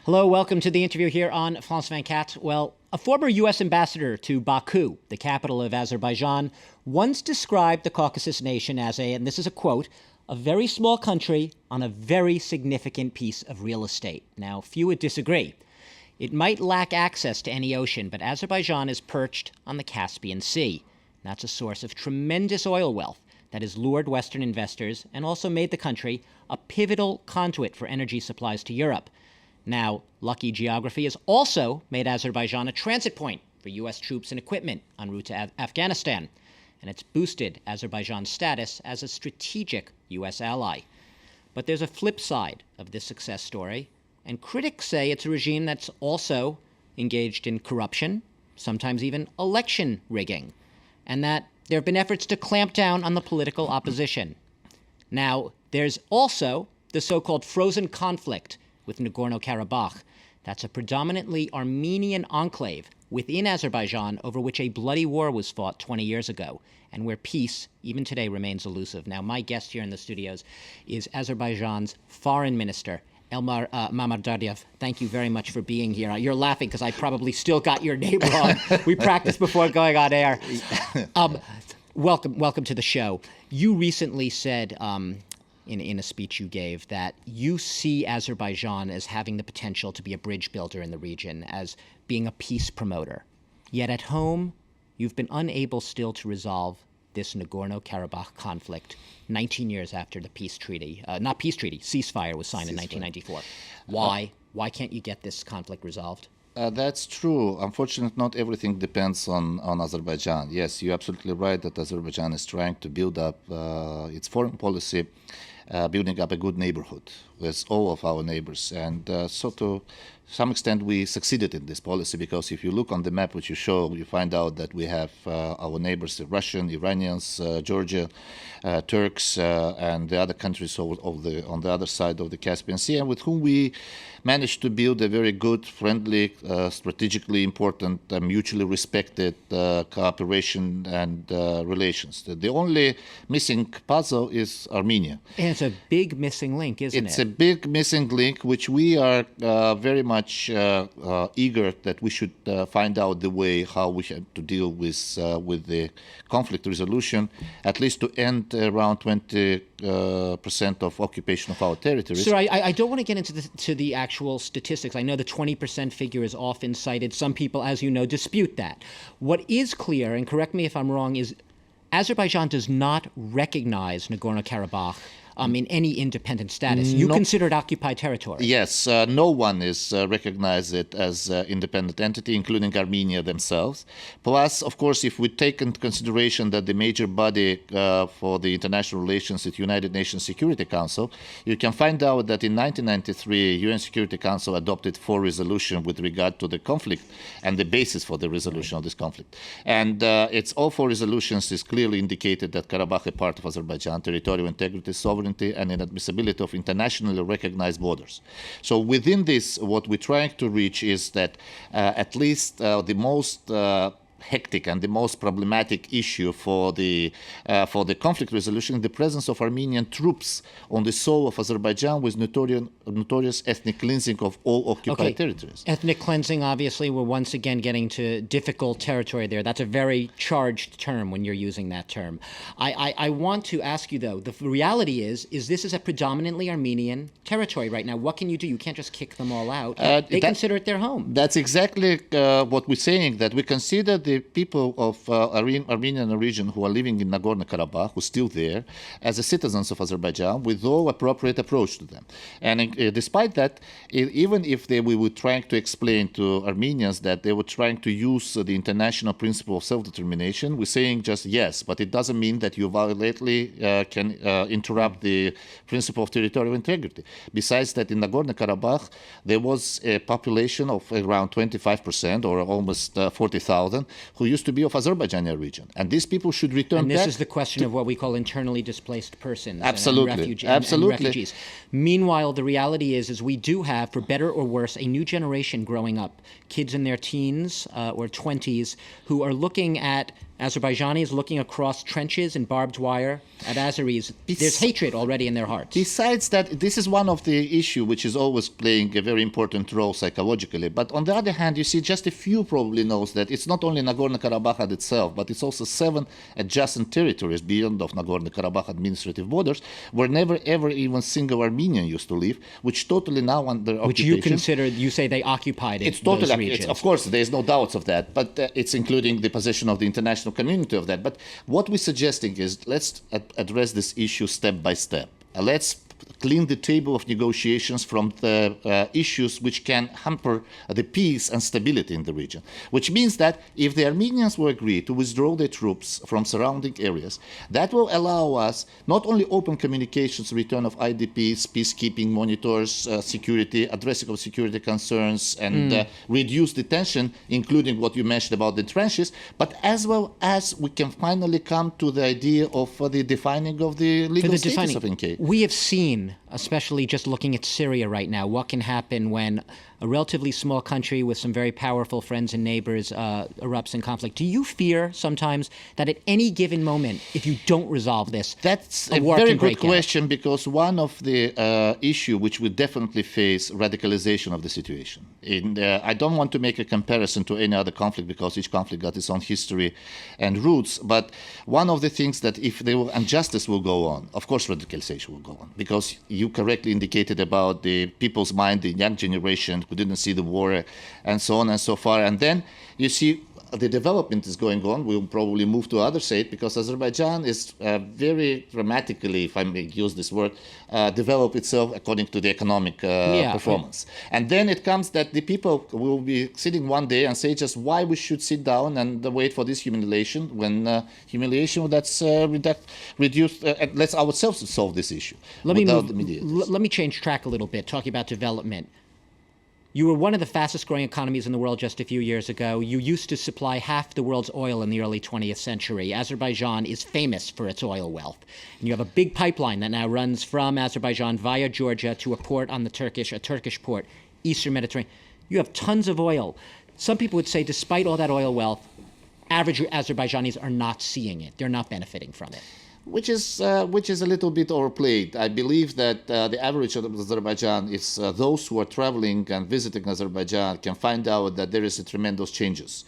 Hello, welcome to the interview here on France 24. Well, a former U.S. ambassador to Baku, the capital of Azerbaijan, once described the Caucasus nation as and this is a quote, a very small country on a very significant piece of real estate. Now, few would disagree. It might lack access to any ocean, but Azerbaijan is perched on the Caspian Sea. That's a source of tremendous oil wealth that has lured Western investors and also made the country a pivotal conduit for energy supplies to Europe. Now, lucky geography has also made Azerbaijan a transit point for U.S. troops and equipment en route to Afghanistan, and it's boosted Azerbaijan's status as a strategic U.S. ally. But there's a flip side of this success story, and critics say it's a regime that's also engaged in corruption, sometimes even election rigging, and that there have been efforts to clamp down on the political opposition. Now, there's also the so-called frozen conflict with Nagorno-Karabakh. That's a predominantly Armenian enclave within Azerbaijan over which a bloody war was fought 20 years ago, and where peace, even today, remains elusive. Now, my guest here in the studios is Azerbaijan's foreign minister, Elmar Mammadyarov. Thank you very much for being here. You're laughing because I probably still got your name wrong. We practiced before going on air. Welcome to the show. You recently said in a speech you gave that you see Azerbaijan as having the potential to be a bridge builder in the region, as being a peace promoter. Yet at home, you've been unable still to resolve this Nagorno-Karabakh conflict 19 years after the ceasefire was signed in 1994. Why? Why can't you get this conflict resolved? That's true. Unfortunately, not everything depends on Azerbaijan. Yes, you're absolutely right that Azerbaijan is trying to build up its foreign policy, building up a good neighborhood with all of our neighbors. And so to some extent, we succeeded in this policy, because if you look on the map which you show, you find out that we have our neighbors, the Russian, Iranians, Georgia, Turks, and the other countries on the other side of the Caspian Sea, and with whom we managed to build a very good, friendly, strategically important, mutually respected cooperation and relations. The only missing puzzle is Armenia. And it's a big missing link, isn't it? It's a big missing link, which we are very much eager that we should find out the way how we have to deal with the conflict resolution, at least to end around 20% of occupation of our territories. Sir, I don't want to get into the actual statistics. I know the 20% figure is often cited. Some people, as you know, dispute that. What is clear, and correct me if I'm wrong, is Azerbaijan does not recognize Nagorno-Karabakh in any independent status. You consider it occupied territory. Yes, no one is recognized it as an independent entity, including Armenia themselves. Plus, of course, if we take into consideration that the major body for the international relations is the United Nations Security Council, you can find out that in 1993, UN Security Council adopted 4 resolutions with regard to the conflict and the basis for the resolution of this conflict. And it's all 4 resolutions is clearly indicated that Karabakh is part of Azerbaijan, territorial integrity, sovereignty, and inadmissibility of internationally recognized borders. So within this, what we're trying to reach is that at least the most hectic and the most problematic issue for the conflict resolution, the presence of Armenian troops on the soil of Azerbaijan with notorious ethnic cleansing of all occupied territories. Ethnic cleansing, obviously, we're once again getting to difficult territory there. That's a very charged term when you're using that term. I want to ask you, though, the reality is this is a predominantly Armenian territory right now. What can you do? You can't just kick them all out. They consider it their home. That's exactly what we're saying, that we consider the people of Armenian region who are living in Nagorno-Karabakh, who are still there, as the citizens of Azerbaijan, with all appropriate approach to them. And despite that, even if we were trying to explain to Armenians that they were trying to use the international principle of self-determination, we're saying just yes, but it doesn't mean that you violently can interrupt the principle of territorial integrity. Besides that, in Nagorno-Karabakh, there was a population of around 25% or almost 40,000 who used to be of Azerbaijani region. And these people should return back. And this is the question of what we call internally displaced persons Absolutely. and refugees. Meanwhile, the reality is we do have, for better or worse, a new generation growing up, kids in their teens or 20s, who are looking at Azerbaijani is looking across trenches and barbed wire at Azeris. There's hatred already in their hearts. Besides that, this is one of the issue which is always playing a very important role psychologically. But on the other hand, you see just a few probably knows that it's not only Nagorno-Karabakh itself, but it's also 7 adjacent territories beyond of Nagorno-Karabakh administrative borders, where never ever even single Armenian used to live, which totally now under occupation. Which you consider, you say they occupied it, it's totally, those regions. of course, there's no doubts of that, but it's including the position of the international community of that. But what we're suggesting is let's address this issue step by step. Let's clean the table of negotiations from the issues which can hamper the peace and stability in the region. Which means that if the Armenians will agree to withdraw their troops from surrounding areas, that will allow us not only open communications, return of IDPs, peacekeeping monitors, security, addressing of security concerns, and reduce the tension, including what you mentioned about the trenches, but as well as we can finally come to the idea of the defining of the legal status of enclave. We have seen, especially just looking at Syria right now, what can happen when a relatively small country with some very powerful friends and neighbors erupts in conflict. Do you fear sometimes that at any given moment, if you don't resolve this, that's a very good question, because one of the issue which we definitely face radicalization of the situation. I don't want to make a comparison to any other conflict because each conflict got its own history and roots, but one of the things that if the injustice will go on, of course radicalization will go on, because you correctly indicated about the people's mind, the young generation who didn't see the war and so on and so far. And then you see the development is going on. We'll probably move to other side because Azerbaijan is very dramatically, if I may use this word, develop itself according to the economic performance. And then it comes that the people will be sitting one day and say just why we should sit down and wait for this humiliation when humiliation that's reduced, let's ourselves solve this issue. Let me change track a little bit, talking about development. You were one of the fastest growing economies in the world just a few years ago. You used to supply half the world's oil in the early 20th century. Azerbaijan is famous for its oil wealth. And you have a big pipeline that now runs from Azerbaijan via Georgia to a port on the Turkish port, Eastern Mediterranean. You have tons of oil. Some people would say despite all that oil wealth, average Azerbaijanis are not seeing it. They're not benefiting from it. Which is a little bit overplayed. I believe that the average of Azerbaijan is those who are traveling and visiting Azerbaijan can find out that there is a tremendous changes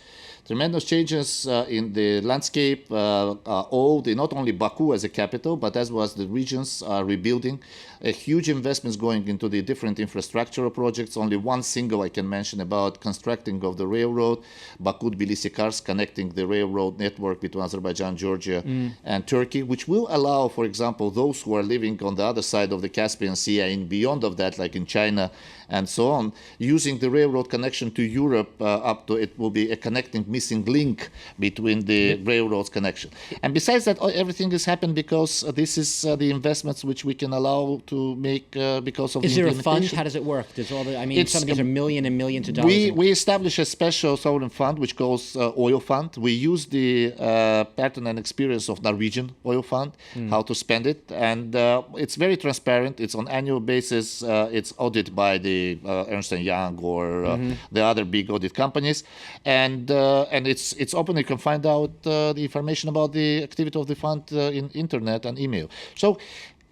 in the landscape. Not only Baku as a capital, but as well as the regions are rebuilding. A huge investments going into the different infrastructural projects. Only one single I can mention about constructing of the railroad, Baku-Tbilisi-Kars, connecting the railroad network between Azerbaijan, Georgia, and Turkey, which will allow, for example, those who are living on the other side of the Caspian Sea and beyond of that, like in China and so on, using the railroad connection to Europe it will be a connecting missing link between the railroads connection. And besides that, everything has happened because this is the investments which we can allow to make because of the implementation. Is there a fund? How does it work? Some of these are millions and millions of dollars. We established a special sovereign fund which goes oil fund. We use the pattern and experience of Norwegian oil fund, how to spend it, and it's very transparent. It's on annual basis. It's audited by the Ernst & Young or the other big audit companies, and it's open. You can find out the information about the activity of the fund in internet and email. So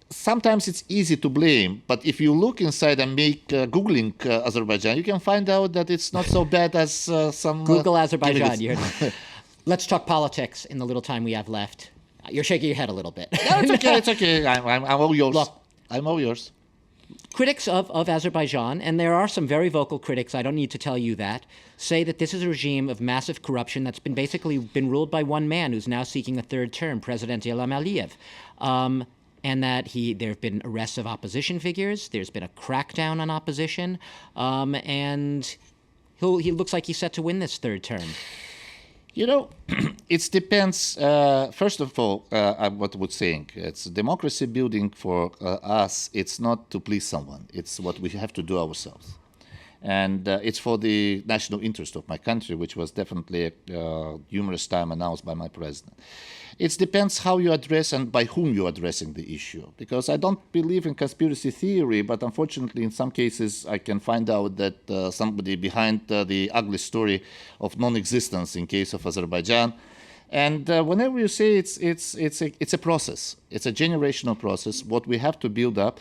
sometimes it's easy to blame, but if you look inside and make Googling Azerbaijan, you can find out that it's not so bad as some Google Azerbaijan. Let's talk politics in the little time we have left. You're shaking your head a little bit. No, it's okay. It's okay. I'm all yours. Look, I'm all yours. Critics of Azerbaijan, and there are some very vocal critics, I don't need to tell you that, say that this is a regime of massive corruption that's been ruled by one man who's now seeking a third term, President Elmar Mammadyarov. And that there have been arrests of opposition figures, there's been a crackdown on opposition, and he looks like he's set to win this third term. It depends, first of all, what we're saying. It's democracy building for us. It's not to please someone. It's what we have to do ourselves. And it's for the national interest of my country, which was definitely numerous times announced by my president. It depends how you address and by whom you're addressing the issue. Because I don't believe in conspiracy theory, but unfortunately in some cases I can find out that somebody behind the ugly story of non-existence in case of Azerbaijan And whenever you say it's a process, it's a generational process, what we have to build up.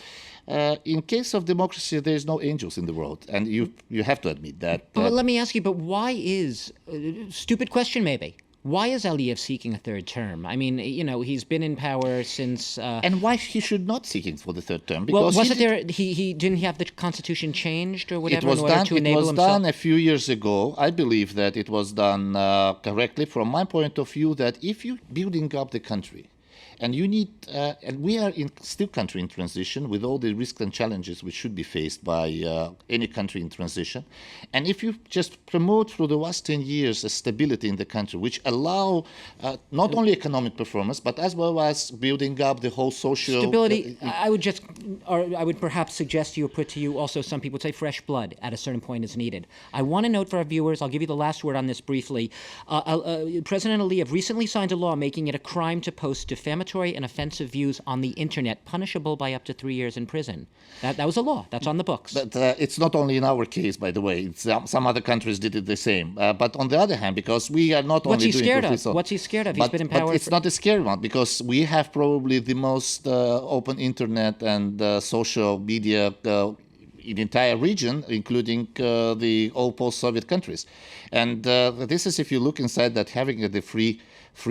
In case of democracy, there's no angels in the world, and you have to admit that. But let me ask you, but why is, stupid question maybe, why is Aliyev seeking a third term? I mean, he's been in power since... and why he should not seeking for the third term? Because he didn't have the constitution changed or whatever in order to enable himself? It was done a few years ago. I believe that it was done correctly from my point of view, that if you're building up the country, and you need, and we are still country in transition with all the risks and challenges which should be faced by any country in transition. And if you just promote through the last 10 years a stability in the country, which allow not only economic performance, but as well as building up the whole social... Stability, I would perhaps suggest you or put to you also, some people would say fresh blood at a certain point is needed. I want to note for our viewers, I'll give you the last word on this briefly. President Aliyev recently signed a law making it a crime to post defamatory and offensive views on the internet, punishable by up to 3 years in prison. That was a law. That's on the books. But it's not only in our case, by the way. Some other countries did it the same. But on the other hand, because we are not only doing... What's he scared of? He's been in power... But it's not a scary one, because we have probably the most open internet and social media in the entire region, including the all post-Soviet countries. And this is, if you look inside that, having the free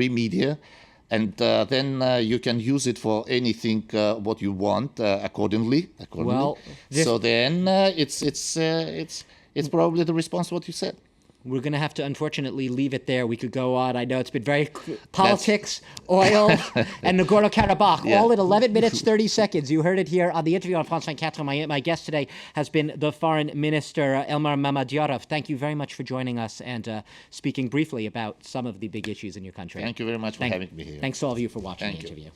media, and then you can use it for anything what you want accordingly. Well, so then it's probably the response to what you said. We're going to have to, unfortunately, leave it there. We could go on. I know it's been very politics, oil, and Nagorno-Karabakh, all in 11 minutes, 30 seconds. You heard it here on the interview on France 24. My guest today has been the Foreign Minister, Elmar Mammadyarov. Thank you very much for joining us and speaking briefly about some of the big issues in your country. Thank you very much for having me here. Thanks to all of you for watching the interview.